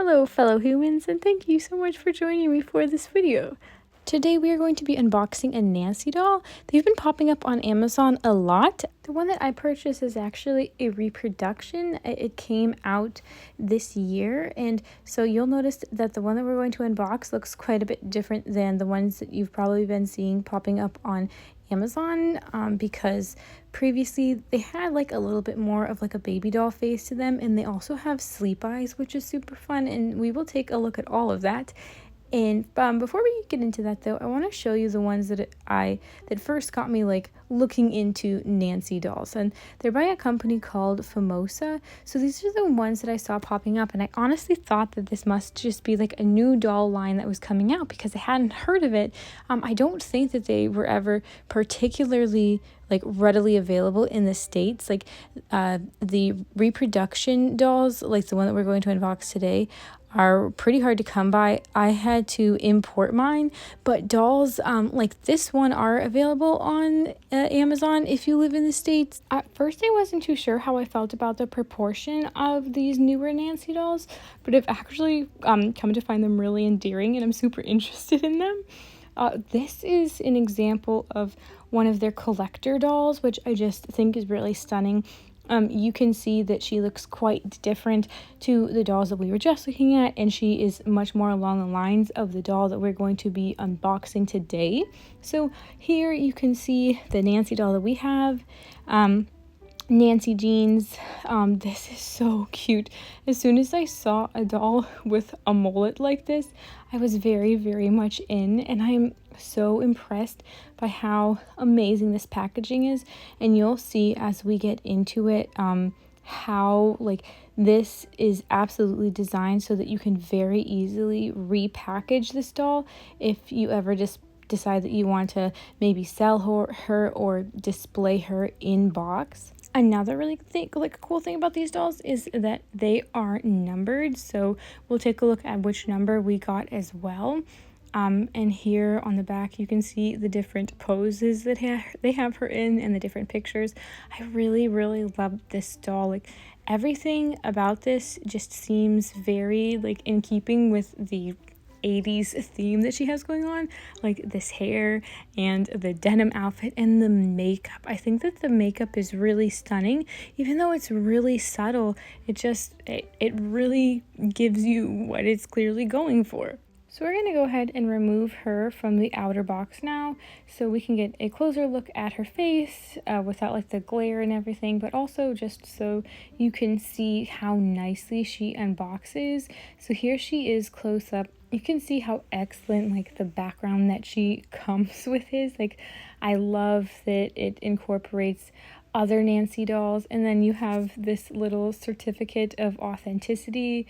Hello fellow humans, and thank you so much for joining me for this video. Today we are going to be unboxing a Nancy doll. They've been popping up on Amazon a lot. The one that I purchased is actually a reproduction. It came out this year, and so you'll notice that the one that we're going to unbox looks quite a bit different than the ones that you've probably been seeing popping up on Amazon, because previously they had like a little bit more of like a baby doll face to them, and they also have sleep eyes, which is super fun, and we will take a look at all of that. And before we get into that though, I want to show you the ones that first got me like looking into Nancy dolls, and they're by a company called Famosa. So these are the ones that I saw popping up, and I honestly thought that this must just be like a new doll line that was coming out because I hadn't heard of it. I don't think that they were ever particularly like readily available in the States. Like the reproduction dolls, like the one that we're going to unbox today, are pretty hard to come by. I had to import mine, but dolls like this one are available on Amazon if you live in the States. At first I wasn't too sure how I felt about the proportion of these newer Nancy dolls, but I've actually come to find them really endearing, and I'm super interested in them. This is an example of one of their collector dolls, which I just think is really stunning. You can see that she looks quite different to the dolls that we were just looking at, and she is much more along the lines of the doll that we're going to be unboxing today. So here you can see the Nancy doll that we have. Nancy jeans. This is so cute. As soon as I saw a doll with a mullet like this, I was very, very much in, and I'm so impressed by how amazing this packaging is. And you'll see as we get into it how like this is absolutely designed so that you can very easily repackage this doll if you ever just decide that you want to maybe sell her or display her in box. Another really cool thing about these dolls is that they are numbered, so we'll take a look at which number we got as well. And here on the back you can see the different poses that they have her in and the different pictures. I really love this doll. Like everything about this just seems very like in keeping with the 80s theme that she has going on, like this hair and the denim outfit and the makeup. I think that the makeup is really stunning, even though it's really subtle. It really gives you what it's clearly going for. So we're going to go ahead and remove her from the outer box now so we can get a closer look at her face without like the glare and everything, but also just so you can see how nicely she unboxes. So here she is close up. You can see how excellent like the background that she comes with is. Like I love that it incorporates other Nancy dolls, and then you have this little certificate of authenticity,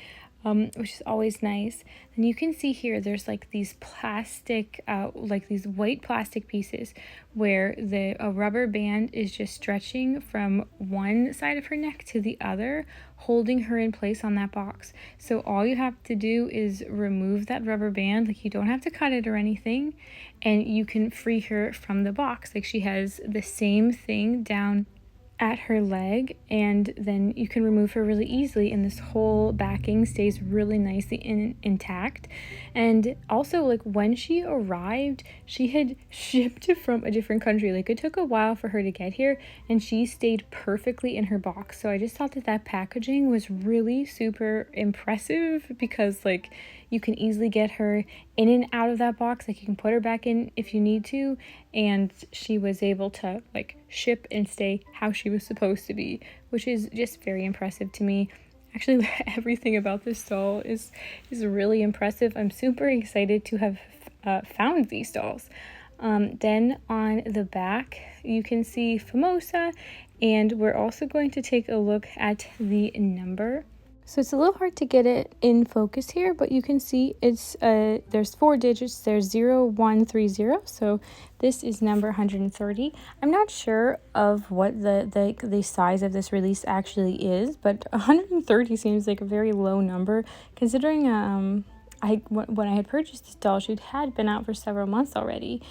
which is always nice. And you can see here there's like these plastic like these white plastic pieces where a rubber band is just stretching from one side of her neck to the other, holding her in place on that box. So all you have to do is remove that rubber band. Like you don't have to cut it or anything, and you can free her from the box. Like she has the same thing down at her leg, and then you can remove her really easily, and this whole backing stays really nicely intact. And also, like when she arrived, she had shipped from a different country. Like it took a while for her to get here, and she stayed perfectly in her box. So I just thought that packaging was really super impressive, because like you can easily get her in and out of that box. Like you can put her back in if you need to, and she was able to like ship and stay how she was supposed to be, which is just very impressive to me. Actually, everything about this doll is really impressive. I'm super excited to have found these dolls. Then on the back you can see Famosa, and we're also going to take a look at the number. So it's a little hard to get it in focus here, but you can see it's there's 4 digits. There's 0130, so this is number 130. I'm not sure of what the size of this release actually is, but 130 seems like a very low number considering when I had purchased this doll, she had been out for several months already.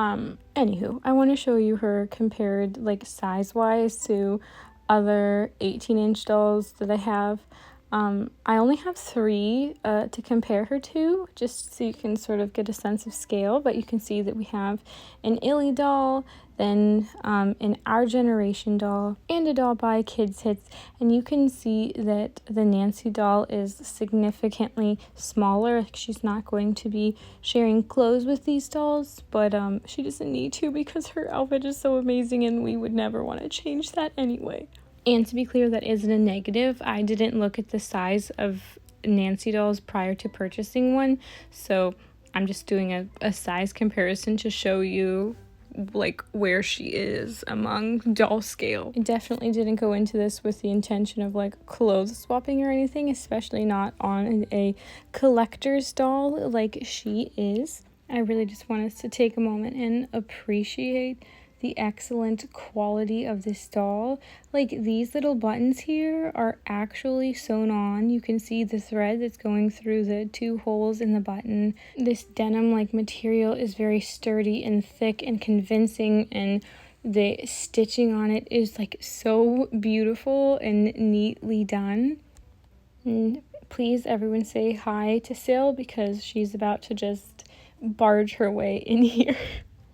Anywho, I want to show you her compared like size wise to other 18-inch dolls that I have. I only have 3 to compare her to, just so you can sort of get a sense of scale, but you can see that we have an Illy doll, then an Our Generation doll, and a doll by Kids Hits, and you can see that the Nancy doll is significantly smaller. She's not going to be sharing clothes with these dolls, but she doesn't need to because her outfit is so amazing and we would never want to change that anyway. And to be clear, that isn't a negative. I didn't look at the size of Nancy dolls prior to purchasing one, so I'm just doing a size comparison to show you like where she is among doll scale. I definitely didn't go into this with the intention of like clothes swapping or anything, especially not on a collector's doll like she is. I really just want us to take a moment and appreciate the excellent quality of this doll. Like, these little buttons here are actually sewn on. You can see the thread that's going through the 2 holes in the button. This denim like material is very sturdy and thick and convincing, and the stitching on it is like so beautiful and neatly done. And please everyone say hi to Sil because she's about to just barge her way in here.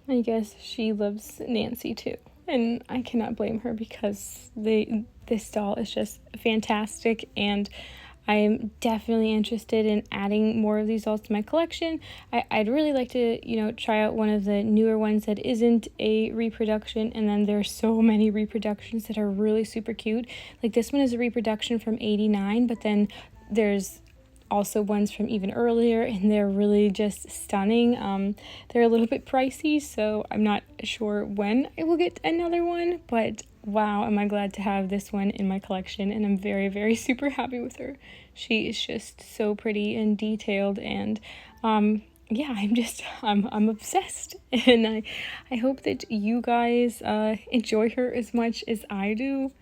I guess she loves Nancy too, and I cannot blame her because this doll is just fantastic, and I am definitely interested in adding more of these dolls to my collection. I'd really like to, try out one of the newer ones that isn't a reproduction, and then there's so many reproductions that are really super cute. Like, this one is a reproduction from '89, but then there's also ones from even earlier, and they're really just stunning. They're a little bit pricey, so I'm not sure when I will get another one, but wow, am I glad to have this one in my collection, and I'm very, very super happy with her. She is just so pretty and detailed, and yeah, I'm obsessed, and I hope that you guys enjoy her as much as I do.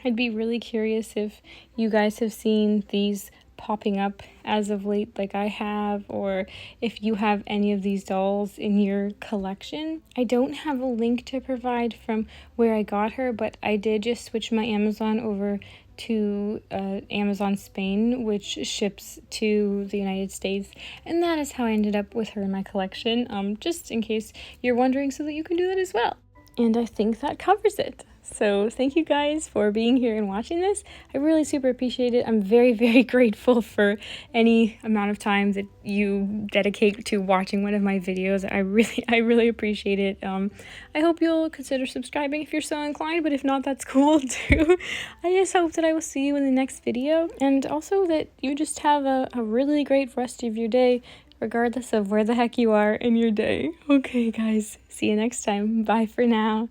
I'd be really curious if you guys have seen these popping up as of late like I have, or if you have any of these dolls in your collection. I don't have a link to provide from where I got her, but I did just switch my Amazon over to Amazon Spain, which ships to the United States, and that is how I ended up with her in my collection, just in case you're wondering, so that you can do that as well. And I think that covers it. So thank you guys for being here and watching this. I really super appreciate it. I'm very, very grateful for any amount of time that you dedicate to watching one of my videos. I really appreciate it. I hope you'll consider subscribing if you're so inclined, but if not, that's cool too. I just hope that I will see you in the next video, and also that you just have a really great rest of your day, regardless of where the heck you are in your day. Okay guys, see you next time. Bye for now.